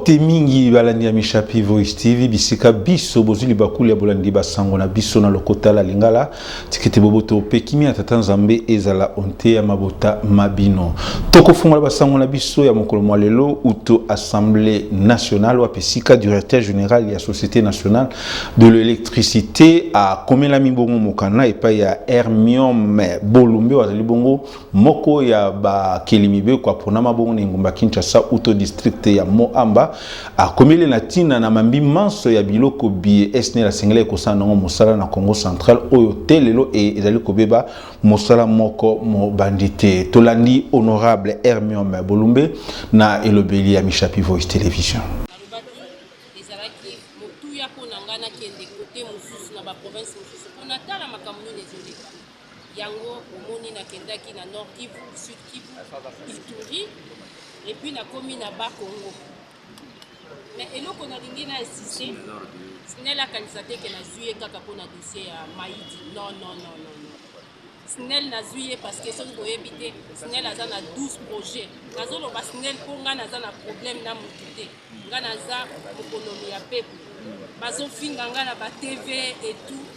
Mbote mingi balandi ya Mishapi Voice TV bisika biso bozuli bakuli ya bolandi basango na biso na lokota la lingala tikete boboto pekimi atata nzambe ezala onte ya mabota mabino toko fungola basango na biso ya mokolo mwa lelo uto Assemblée nationale wa pesika directeur général ya Société nationale de l'électricité a komela mibongo mokana epa ya Hermium Bolumbe wazali bongo moko ya ba kelimibe kwa pona mabongo ngumba Kinshasa uto district ya Moamba a komele na tina na mambi manso ya biloko bi esne la singale ko sanango mosala na Congo central oyo telelo e ezali kobeba mosala moko mo bandité tolandi honorable Hermium Bolumbe na elobeli ya Mishapi Voice Television. Yango omoni na kendaki na Nord Kivu, Sud Kivu, Ituri et puis na commune na Bas Congo. Mais eloko na lingi na insisté, snel a kanisa te ke na zuye kaka pona dossier ya Maïdi. Non. Snel na zuye parce que son boyebi te, snel aza na 12 projets. Nazolo ba snel po nga naza na problème na mutu te. Nga naza mokonomi ya peuple. Bazo finga nga na ba TV et tout.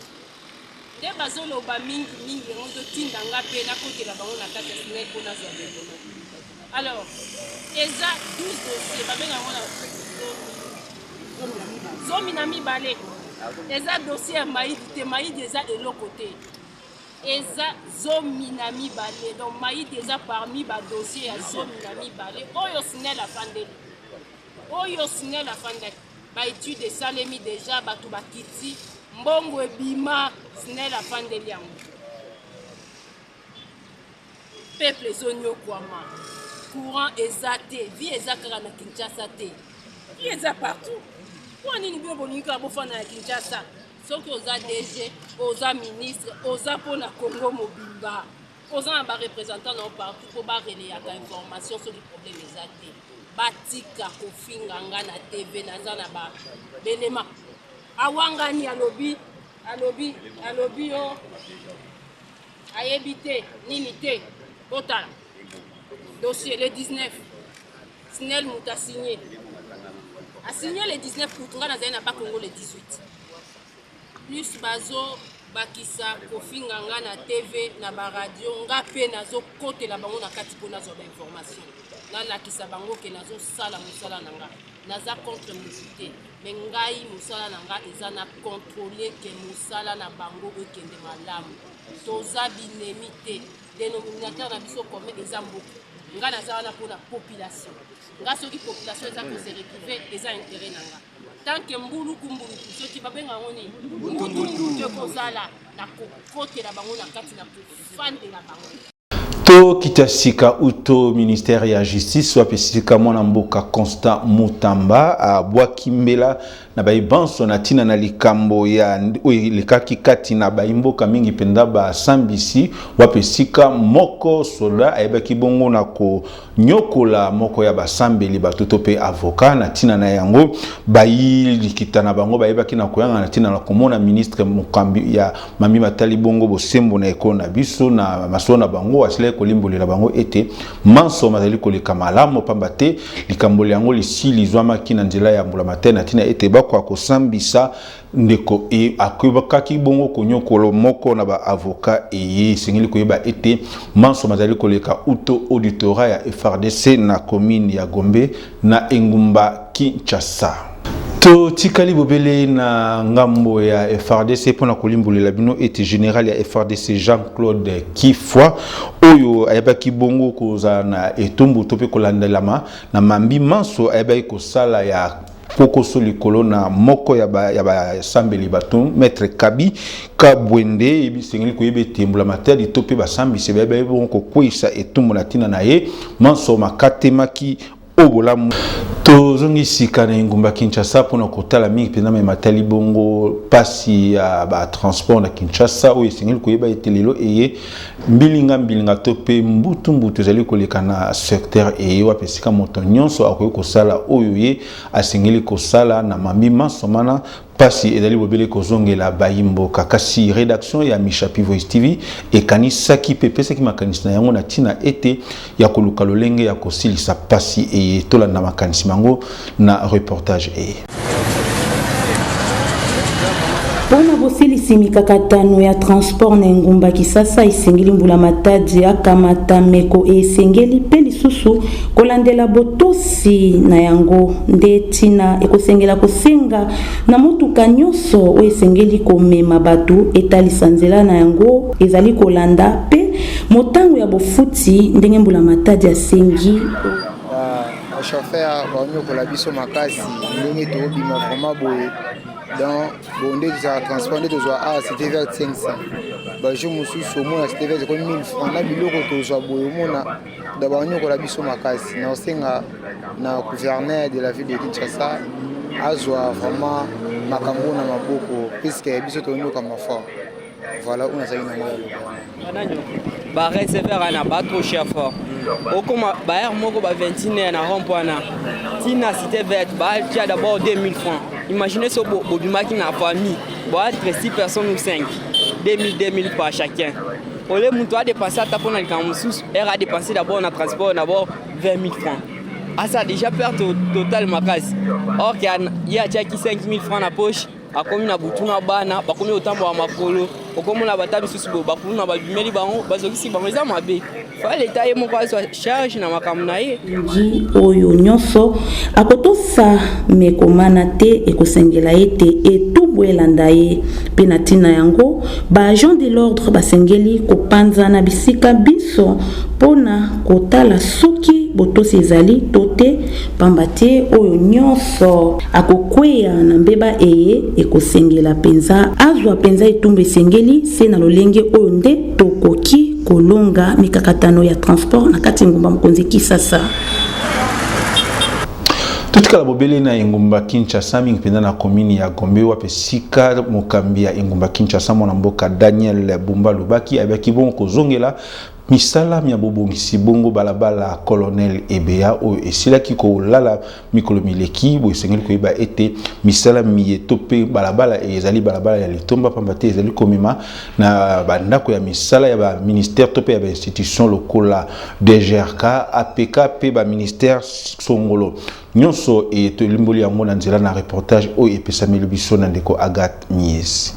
Des bazolo ba mingi rondo tinda nga pe na côté la bango na kati snel po na zo. Alors, eza 12 dossiers ba benga ngona zomi na mibale. Eza dossier Maïdi te Maïdi eza de l'autre côté. Eza zomi na mibale. Donc Maïdi eza parmi ba dossier ya zomi na mibale. Oyo snel afandeli. Oyo snel afandeli. Ba étude salemi déjà batu bakiti. Mbongo ebima snel afandeli yango. Peuple zonyo kwama. Courant ezate, vie ezakara na Kinshasa te. Vie eza partout. Pour nini bio bolinga bofana na Kinshasa. Soki oza DG, oza ministre, oza pona Congo mobimba. Oza ba représentant na partout pour ba relayer ka information sur les problèmes ezate. Batika kofinga nga na TV naza na ba belema. Awangani alobi yo ayebite nini te botala dossier le 19 snel muta signé a signé le 19 août nga nazali na ba Congo le 18 plus bazo bakisa kofinga nga na TV na ba radio nga pe nazo kotela bango na kati pona zo information na lakisa bango ke nazo sala musala na nga naza contre musité mais ngai musala na nga eza na contrôler que musala na bango ekende malamu toza binemi te dénominateur na biso comme eza mboka nga naza wana pona population nga soki population eza ko se retrouver eza intérêt na nga tant que mbulu soki babenga ngoni mbulu te kozala na kokotela bango na kati na kofandela bango. To kitasika uto ministère ya justice wa pesika mwana mboka Constant Mutamba a Bwakimbela na baibanso na tina na likambo ya likaki kati na baimboka mingi penda ba sambisi wa pesika moko sola ayebaki bongo na ko nyokola moko ya basambeli batoto pe avocat na tina na yango bayi likitana bango bayebaki na koyanga na tina na komona ministre mokambi ya Mami Matali bongo bosembo na ekona biso na masona bango asile kolimbolela bango ete manso mazali koleka malamu pamba te likambo yango lisili zwama kina nzela ya mbula matena tina ete bakwa kosambisa ndeko e akobakaki bongo konyokolo moko na ba avocat e sengeli koyeba ete manso mazali koleka uto auditorat ya FRDC na commune ya Gombe na engumba Kinshasa. To tikali bobele na ngambo ya FRDC pona kolimbolela bino ete général ya FRDC Jean-Claude Kifwa oyo ayebaki bongo koza na etumbu tope kolandelama na mambi manso ayebaki kosala ya Koko Solikolo na moko ya ba sambeli batum maître Kabi Kabwende ebisengeli koyebe tembula materi tope ba sambi se bebe bonko kwisa etumbu na tina na ye manso makatemaki obolamu tozongi sika na ngumba Kinshasa pona kotala mingi pena me matali bongo pasi ya ba transport na Kinshasa o esengeli koyeba etelelo eye mbilinga tope mbutu ezali koleka na secteur eye wa pesika moto nyonso akoyi kosala oyo ye asengeli kosala na mami mansomana pasi ezali bobele kozongela bayimboka kasi rédaction ya Mishapi Voice TV ekanisaki pe pesaki makanisi na yango na tina ete ya koluka lolenge ya kosilisa pasi e tolanda makanisi mango na reportage Pona bosilisi mikakatano ya transport na ngumba kisasa isengeli mbula matadi akamata meko esengeli pe lisusu kolandela botosi na yango nde tina ekosengela kosenga na motuka nyonso o esengeli komema batu etalisa nzela na yango ezali kolanda pe motango ya bofuti ndenge mbula matadi asengi chauffeur banyo kola biso makasi ndenge to bima vraiment boye dans bonde de transport de zo a c'était vers 500 ba je mususu mo c'était vers 1000 francs na biloko to zo boye mona da banyo kola biso makasi na osenga na gouverneur de la ville de Kinshasa azwa vraiment makambo na maboko puisque biso to nyoka mafort voilà on a ça une ba recevoir na ba trop cher fort okoma ba air moko ba 21 na rond-point tina cité verte ba tu as d'abord 2000 francs imaginez ce bobimaki na famille ba être 6 personnes ou 5 2000 par chacun ole muntu a dépensé ta pour na kamusus a dépensé d'abord na transport d'abord 20 000 francs ça déjà perte total makasi or qu'il y a 5 000 francs na poche akomi na butuna bana bakomi otambo wa makolo okomona batabi susu bakulu na babimeli bango bazokisi bango eza mabe fa leta ye moko azwa charge na makamu na ye nji oyo nyonso akotosa mekomana te ekosengela ete etubu elanda ye pe na ntina yango baagent de l'ordre basengeli kopanza na bisika biso mpona kotala soki botosi ezali to te pamba te oyo nyonso akokweya na mbeba eye ekosengela penza azwa penza etumbu esengeli se na lolenge oyo nde tokoki kolonga mikakatano ya transport na kati ngumba mokonzi Kisasa. Tutikala bobele na ingumba Kinshasa mingi penda na komini ya Gombe wape sika mokambi ya ingumba Kinshasa mwana mboka Daniel Bumba Lubaki abaki bon kozongela misala mia bobongisi bongo balabala colonel Ebea o esila kiko lala mikolo mileki bo esengeli ko iba ete misala miyetope balabala ezali balabala ya litomba pambate ezali komema na bandako ya misala ya ba ministère tope ya ba institution lokola DGRK APK pe ba ministère songolo nyonso e to limboli yango na nzela na reportage o epesameli biso na ndeko Agathe Mies.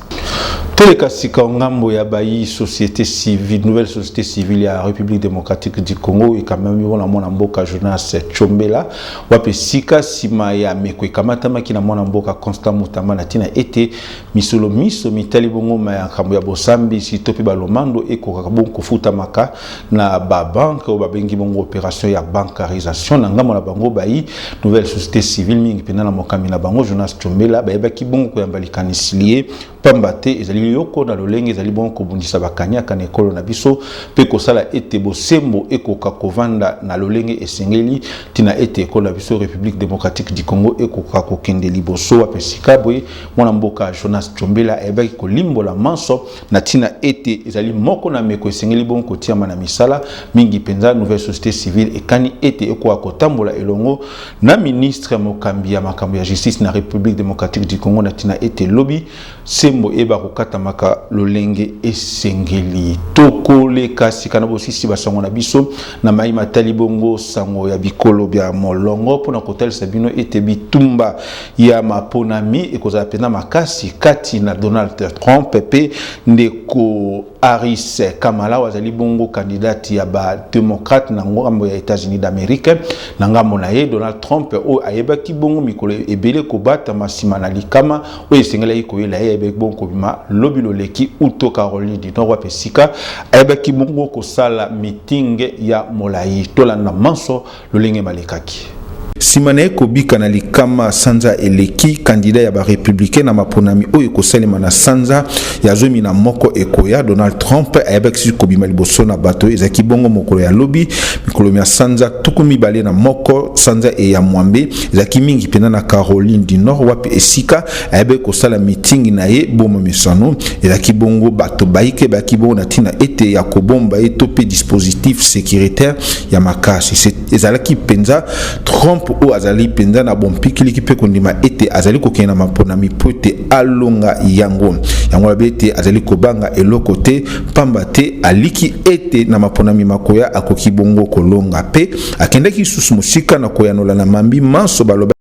Telekasika ngambo ya bayi société civile, nouvelle société civile ya République démocratique du Congo et quand même on a mona mboka Jonas Chombela wape sika sima ya mekwe kamata makina mona mboka Constant Mutamba na tina ete misolo miso mitali bongo ma kambo ya bosambi si topi balomando eko kakabon kofuta maka na ba banque o ba bengi bongo opération ya bancarisation na ngambo na bango bayi nouvelle société civile mingi pena na mokami na bango Jonas Chombela ba yebaki bongo ko yambali kanisilier pambate ezali yoko na lolenge ezali bon kobundisa bakanya kana ekolo na biso pe kosala ete bosembo ekoka kovanda na lolenge esengeli tina ete ekolo na biso République démocratique du Congo ekoka kokende liboso wa pesika boye mwana mboka Jonas Chombela ebaki kolimbola manso na tina ete ezali moko na meko esengeli bon kotiama na misala mingi penza nouvelle société civile ekani ete ekoka kotambola elongo na ministre mokambi ya makambo ya justice na République démocratique du Congo na tina ete lobby sembo eba kokata maka lolenge esengeli toko le kasi kana bosisi basango na biso na mai matali bongo sango ya bikolo bya molongo pona kotel sabino ete bitumba ya maponami ekozala pena makasi kati na Donald Trump pe ndeko Harris Kamala wazali bongo kandidati ya ba démocrate na ngambo ya États-Unis d'Amérique na ngambo na ye Donald Trump o ayebaki bongo mikolo ebele kobata masima na likama o esengela ikoyela ye ebek bongo bima lobilo leki uto Caroline du Nord wape sika ayebaki bongo kosala meeting ya molai tolanda manso lolenge malekaki Simane kobika na likama sanza eleki candidat ya ba républicain na maponami oyo kosalema na sanza ya zomi na moko ekoya Donald Trump ayebaki kobima liboso na bato ezaki bongo mokolo ya lobby mikolo ya sanza tukumi bale na moko sanza e ya mwambe ezaki mingi pena na Caroline du Nord wapi esika ayebaki kosala meeting na ye bomo mesano ezaki bongo bato baike baki bongo na tina ete ya kobomba e tope dispositif sécuritaire ya makasi ezalaki penza Trump Trump o azali penza na bompikili ki pe kondima ete azali kokena mapona mipote alonga yango bete azali kobanga eloko te pamba te aliki ete na mapona mimakoya akoki bongo kolonga pe akendaki susu musika na koyanola na mambi manso baloba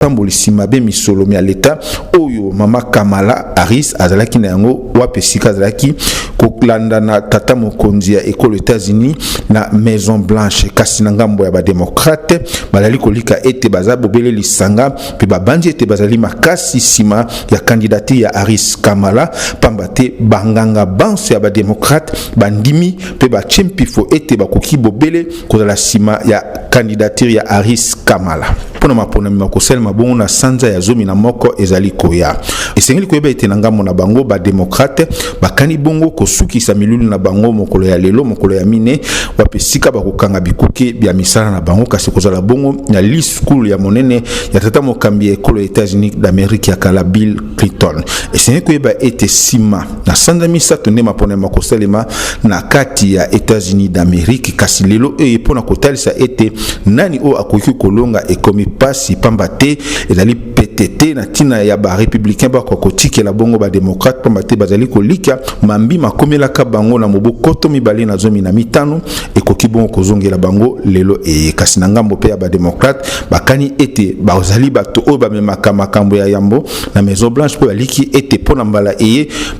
tambolisima be misolomi ya leta oyo mama Kamala Harris azalaki na yango wapesika azalaki koklanda na tata mokonzi ya ekolo États-Unis na Maison Blanche kasi na ngambo ya ba démocrate balali kolika ete baza bobele lisanga pe babandi ete bazali makasi sima ya kandidati ya Harris Kamala pambate banganga banso ya ba démocrate bandimi pe ba chempifo ete bakoki bobele kozala sima ya candidature ya Harris Kamala pona mapona makosel bongo na sanza ya zomi na moko ezali koya esengeli koyeba ete na ngambo na bango ba démocrate bakani bongo kosukisa milulu na bango mokolo ya lelo mokolo ya mine wapesika bakokanga bikuke bya misala na bango kasi kozala bongo na school ya monene ya tata mokambi ya ekolo États-Unis d'Amérique ya kala Bill Clinton esengeli koyeba ete sima na sanza misato nde mapona makosalema na kati ya États-Unis d'Amérique kasi lelo pona kotalisa ete nani o akoki kolonga ekomi pasi pamba te ezali PTT na tina ya ba républicain ba kokotike la bongo ba démocrate pamba te bazali kolika mambi makomelaka bango na mobokoto mibale na zomi na mitano ekoki bongo kozongela bango lelo kasi na ngambo pe ya ba démocrate bakani ete bazali bato oyo bamemaka makambo ya yambo na Maison Blanche po baliki ete pona mbala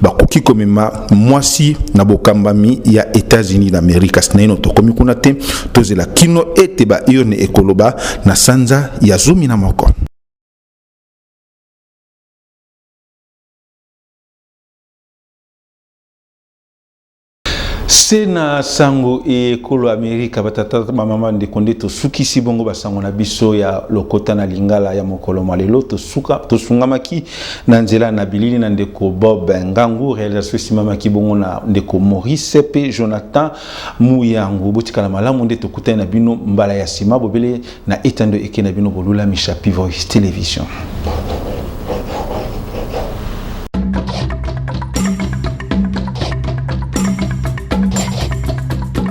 bakoki komema mwasi na bokambami ya États-Unis d'Amérique kasi na ino tokomi kuna te tozela kino ete ba yone ekoloba na sanza ya zomi na moko. Sena sango ekolo Amerika batata mama ndekonde to sukisi bongo basango na biso ya lokota na lingala ya mokolo malelo to sungamaki na nzela na bilili na ndeko Bob Ngangu réalisation simamaki bongo na ndeko Maurice pe Jonathan Muyangu botika na malamu nde tokuta na bino mbala ya sima bobele na etando eke na bino bolula Mishapi Voice Television.